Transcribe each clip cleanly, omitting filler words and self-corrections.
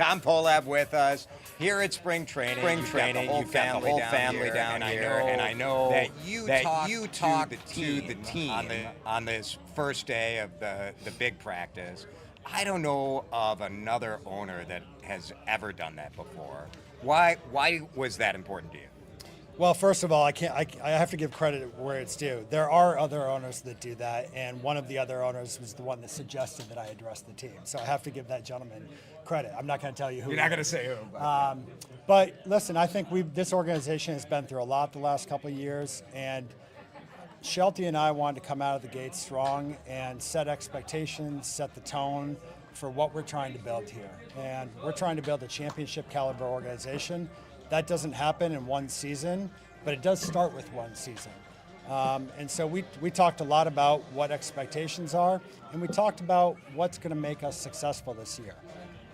Tom Pohlad with us here at spring training. You've got the whole family down here, and I know that you talked to the team on this first day of the big practice. I don't know of another owner that has ever done that before. Why was that important to you? Well, first of all, I have to give credit where it's due. There are other owners that do that, and one of the other owners was the one that suggested that I address the team. So I have to give that gentleman credit. I'm not going to tell you who. You're not going to say who. But listen, I think this organization has been through a lot the last couple of years, and Shelty and I wanted to come out of the gate strong and set expectations, set the tone for what we're trying to build here. And we're trying to build a championship caliber organization. That doesn't happen in one season, but it does start with one season. And so we talked a lot about what expectations are, and we talked about what's going to make us successful this year.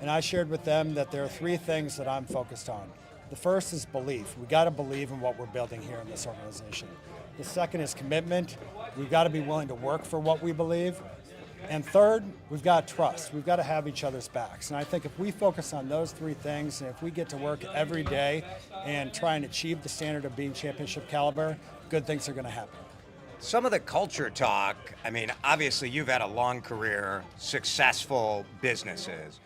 And I shared with them that there are three things that I'm focused on. The first is belief. We got to believe in what we're building here in this organization. The second is commitment. We've got to be willing to work for what we believe. And third, we've got trust. We've got to have each other's backs. And I think if we focus on those three things, and if we get to work every day and try and achieve the standard of being championship caliber, good things are going to happen. Some of the culture talk, I mean, obviously you've had a long career, successful businesses,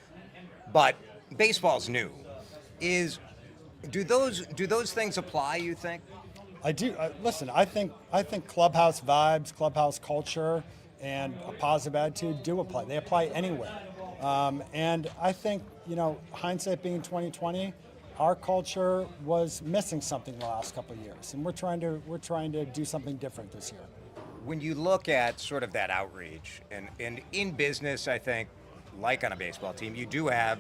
but baseball's new. Do those things apply, you think? I do. Listen, I think clubhouse vibes, clubhouse culture, and a positive attitude do apply. They apply anywhere. And I think, hindsight being 2020, our culture was missing something the last couple of years, and we're trying to do something different this year. When you look at sort of that outreach, and in business, I think, like on a baseball team, you do have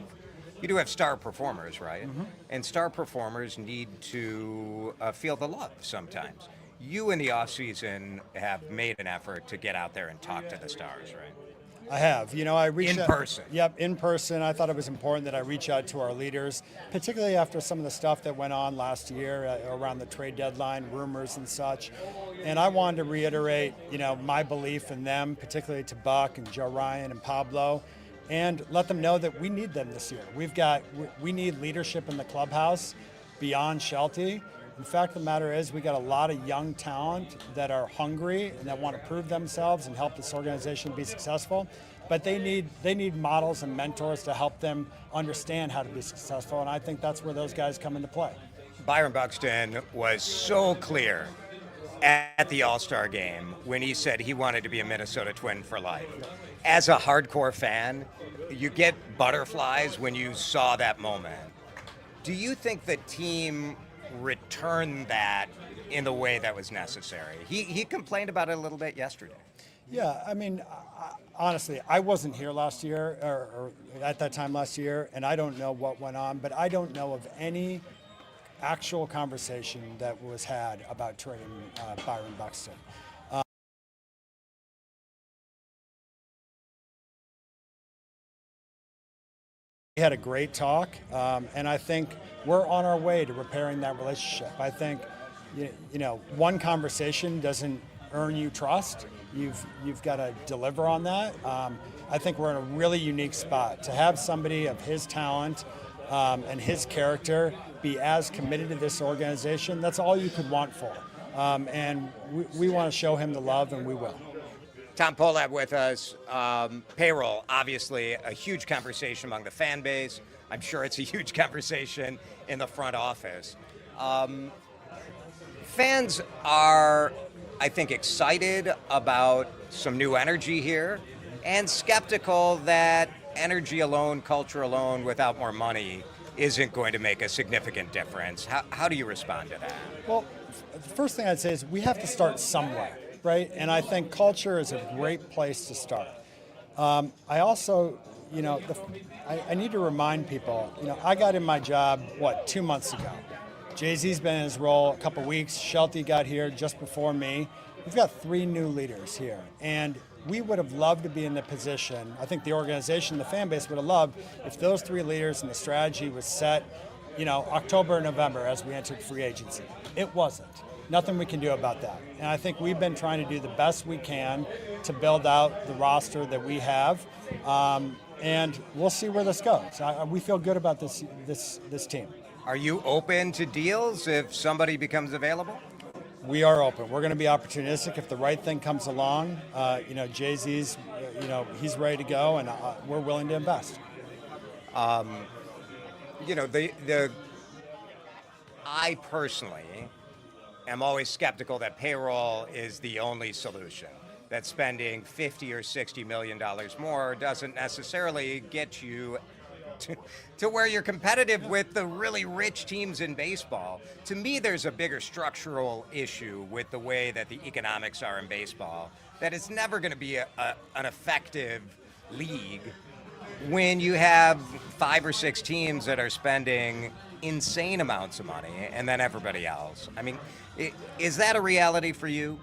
star performers, right? Mm-hmm. And star performers need to feel the love sometimes. You in the off-season have made an effort to get out there and talk to the stars, right? I have. I reached out. In person? Yep, in person. I thought it was important that I reach out to our leaders, particularly after some of the stuff that went on last year around the trade deadline, rumors and such. And I wanted to reiterate, my belief in them, particularly to Buck and Joe Ryan and Pablo, and let them know that we need them this year. We need leadership in the clubhouse beyond Shelty. The fact of the matter is we got a lot of young talent that are hungry and that want to prove themselves and help this organization be successful, but they need models and mentors to help them understand how to be successful, and I think that's where those guys come into play. Byron Buxton was so clear at the All-Star game when he said he wanted to be a Minnesota Twin for life. As a hardcore fan, you get butterflies when you saw that moment. Do you think the team return that in the way that was necessary? He complained about it a little bit yesterday. Yeah, I mean, honestly, I wasn't here last year, or at that time last year, and I don't know what went on, but I don't know of any actual conversation that was had about trading Byron Buxton. We had a great talk, and I think we're on our way to repairing that relationship. I think, one conversation doesn't earn you trust. You've got to deliver on that. I think we're in a really unique spot to have somebody of his talent and his character be as committed to this organization. That's all you could want for. And we want to show him the love, and we will. Tom Pohlad with us. Payroll, obviously a huge conversation among the fan base. I'm sure it's a huge conversation in the front office. Fans are, I think, excited about some new energy here and skeptical that energy alone, culture alone, without more money isn't going to make a significant difference. How do you respond to that? Well, the first thing I'd say is we have to start somewhere. Right, and I think culture is a great place to start. I also, I need to remind people, I got in my job, 2 months ago. Jay-Z's been in his role a couple weeks. Shelty got here just before me. We've got 3 new leaders here, and we would have loved to be in the position, I think the organization, the fan base would have loved if those 3 leaders and the strategy was set, October and November as we entered free agency. It wasn't. Nothing we can do about that. And I think we've been trying to do the best we can to build out the roster that we have. and we'll see where this goes. We feel good about this team. Are you open to deals if somebody becomes available? We are open. We're going to be opportunistic if the right thing comes along. Jay-Z's, he's ready to go, and we're willing to invest. I personally am always skeptical that payroll is the only solution. That spending $50 or $60 million more doesn't necessarily get you to where you're competitive with the really rich teams in baseball. To me, there's a bigger structural issue with the way that the economics are in baseball, that it's never going to be an effective league when you have 5 or 6 teams that are spending insane amounts of money and then everybody else. I mean, is that a reality for you?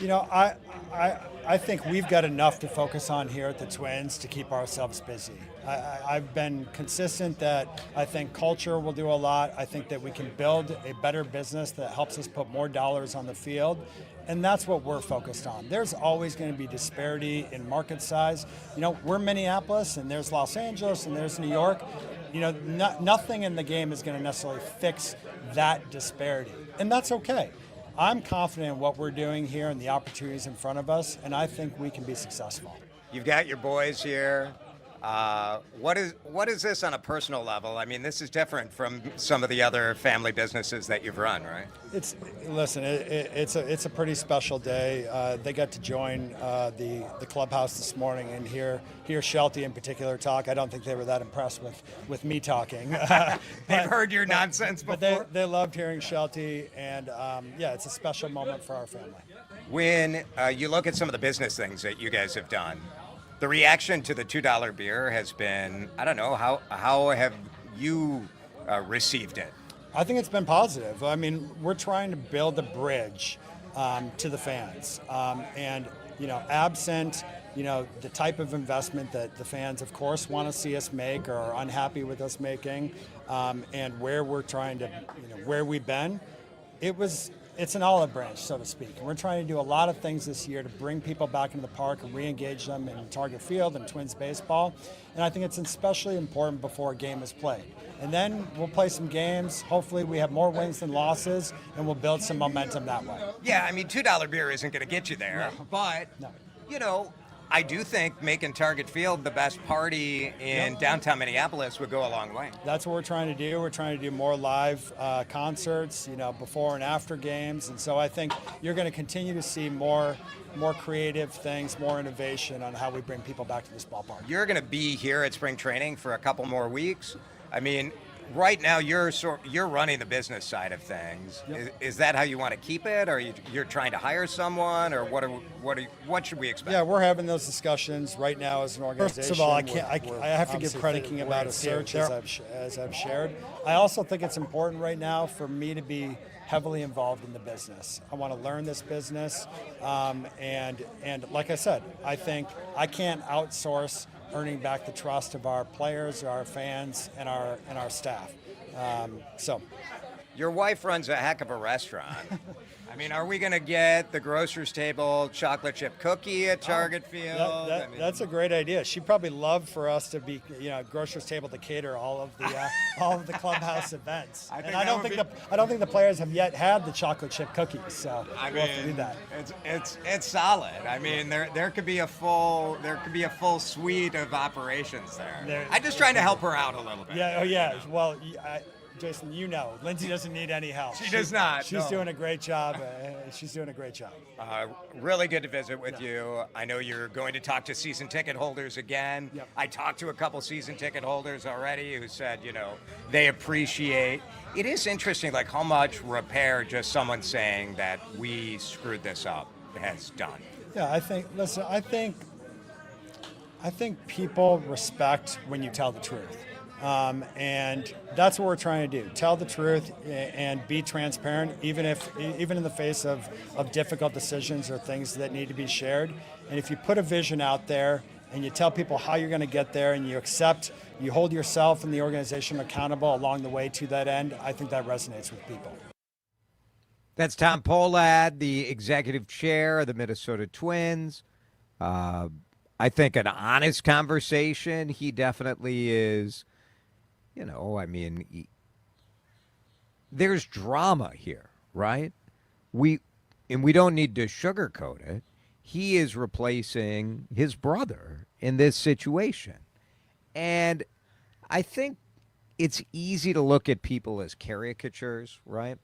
I think we've got enough to focus on here at the Twins to keep ourselves busy. I've been consistent that I think culture will do a lot. I think that we can build a better business that helps us put more dollars on the field, and that's what we're focused on. There's always going to be disparity in market size. We're Minneapolis, and there's Los Angeles, and there's New York. Nothing in the game is going to necessarily fix that disparity, and that's okay. I'm confident in what we're doing here and the opportunities in front of us, and I think we can be successful. You've got your boys here. What is this on a personal level? I mean, this is different from some of the other family businesses that you've run, right? It's a pretty special day. They got to join the clubhouse this morning and hear Shelty in particular talk. I don't think they were that impressed with me talking. They've heard your nonsense before. But they loved hearing Shelty, and it's a special moment for our family. When you look at some of the business things that you guys have done, the reaction to the $2 beer has been, I don't know, how have you received it? I think it's been positive. I mean, we're trying to build a bridge to the fans. Absent, the type of investment that the fans, of course, want to see us make or are unhappy with us making, and where we're trying to, where we've been, it's an olive branch, so to speak. And we're trying to do a lot of things this year to bring people back into the park and re-engage them in Target Field and Twins baseball. And I think it's especially important before a game is played. And then we'll play some games. Hopefully we have more wins than losses, and we'll build some momentum that way. Yeah, I mean, $2 beer isn't going to get you there. No. But, I do think making Target Field the best party in downtown Minneapolis would go a long way. That's what we're trying to do. We're trying to do more live concerts, before and after games. And so I think you're going to continue to see more creative things, more innovation on how we bring people back to this ballpark. You're going to be here at spring training for a couple more weeks. I mean, right now you're running the business side of things. Yep. Is that how you want to keep it, or you're trying to hire someone, or what should we expect? Yeah, we're having those discussions right now as an organization. First of all, I have to give credit thinking about a search as I've shared. I also think it's important right now for me to be heavily involved in the business. I want to learn this business, and like I said, I think I can't outsource earning back the trust of our players, our fans, and our staff. Your wife runs a heck of a restaurant. I mean, are we going to get the grocer's table chocolate chip cookie at Target Field? That's a great idea. She'd probably love for us to be, grocer's table to cater all of the clubhouse events. I don't think the players have yet had the chocolate chip cookies. So we'll have to do that. It's solid. I mean, there could be a full suite of operations there. I'm just trying to help her out a little bit. Yeah. Oh yeah. Well. Jason, Lindsay doesn't need any help. She does not. She's doing a great job. She's doing a great job. Really good to visit with you. I know you're going to talk to season ticket holders again. Yep. I talked to a couple season ticket holders already who said, they appreciate. It is interesting, like how much repair just someone saying that we screwed this up has done. Yeah, I think people respect when you tell the truth. And that's what we're trying to do. Tell the truth and be transparent, even in the face of difficult decisions or things that need to be shared. And if you put a vision out there and you tell people how you're going to get there and you hold yourself and the organization accountable along the way to that end, I think that resonates with people. That's Tom Pohlad, the executive chair of the Minnesota Twins. I think an honest conversation, he definitely is, there's drama here, right? We don't need to sugarcoat it. He is replacing his brother in this situation. And I think it's easy to look at people as caricatures, right?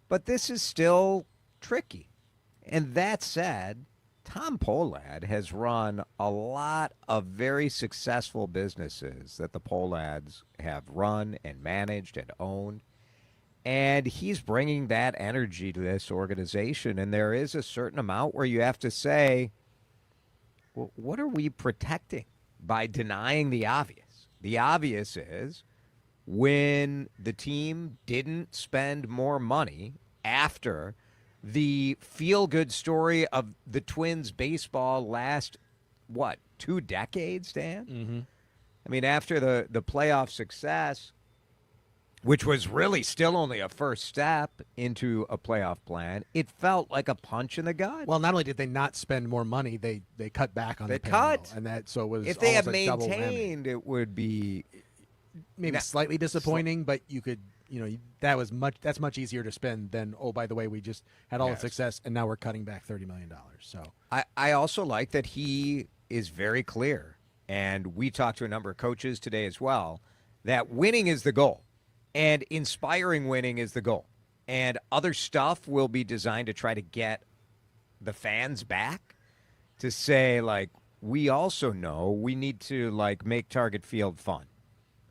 But this is still tricky. And that said, Tom Pohlad has run a lot of very successful businesses that the Pohlads have run and managed and owned. And he's bringing that energy to this organization. And there is a certain amount where you have to say, well, what are we protecting by denying the obvious? The obvious is when the team didn't spend more money after the feel-good story of the Twins baseball last, 2 decades, Dan? Mm-hmm. I mean, after the playoff success, which was really still only a first step into a playoff plan, it felt like a punch in the gut. Well, not only did they not spend more money, they cut back on the payroll, and that so it was if they had almost a double whammy. maintained, it would be maybe slightly disappointing, but you could, that's much easier to spend than, oh, by the way, we just had all the success and now we're cutting back $30 million. So I also like that he is very clear, and we talked to a number of coaches today as well, that winning is the goal. And inspiring winning is the goal. And other stuff will be designed to try to get the fans back to say, like, we also know we need to, like, make Target Field fun.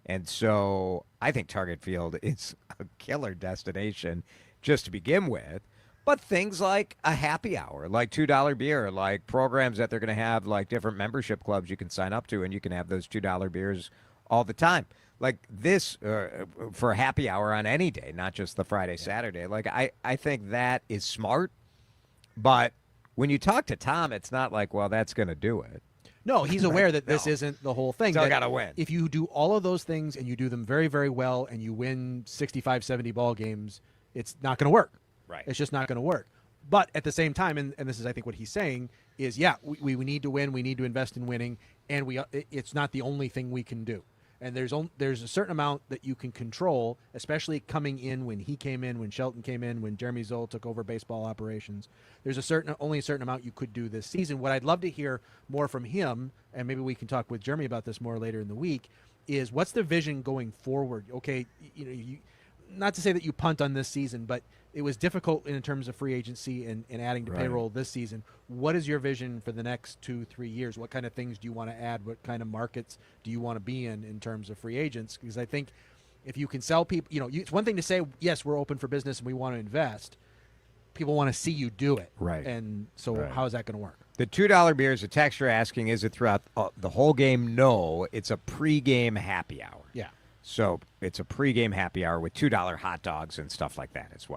And so I think Target Field is a killer destination just to begin with. But things like a happy hour, like $2 beer, like programs that they're going to have, like different membership clubs you can sign up to, and you can have those $2 beers all the time. Like this for a happy hour on any day, not just the Friday, Saturday. Like I think that is smart. But when you talk to Tom, it's not like, well, that's going to do it. No, he's aware that this isn't the whole thing. Still got to win. If you do all of those things and you do them very, very well and you win 65, 70 ball games, it's not going to work. Right. It's just not going to work. But at the same time, and this is, I think, what he's saying, is, we need to win. We need to invest in winning. And it's not the only thing we can do. And there's a certain amount that you can control, especially coming in when he came in, when Shelton came in, when Jeremy Zoll took over baseball operations. There's only a certain amount you could do this season. What I'd love to hear more from him, and maybe we can talk with Jeremy about this more later in the week, is what's the vision going forward? Okay, not to say that you punt on this season, but it was difficult in terms of free agency and adding to payroll this season. What is your vision for the next 2-3 years? What kind of things do you want to add? What kind of markets do you want to be in terms of free agents? Because I think if you can sell people, it's one thing to say, yes, we're open for business and we want to invest. People want to see you do it. Right. And so how is that going to work? The $2 beer is a text you're asking, is it throughout the whole game? No, it's a pregame happy hour. Yeah. So it's a pregame happy hour with $2 hot dogs and stuff like that as well.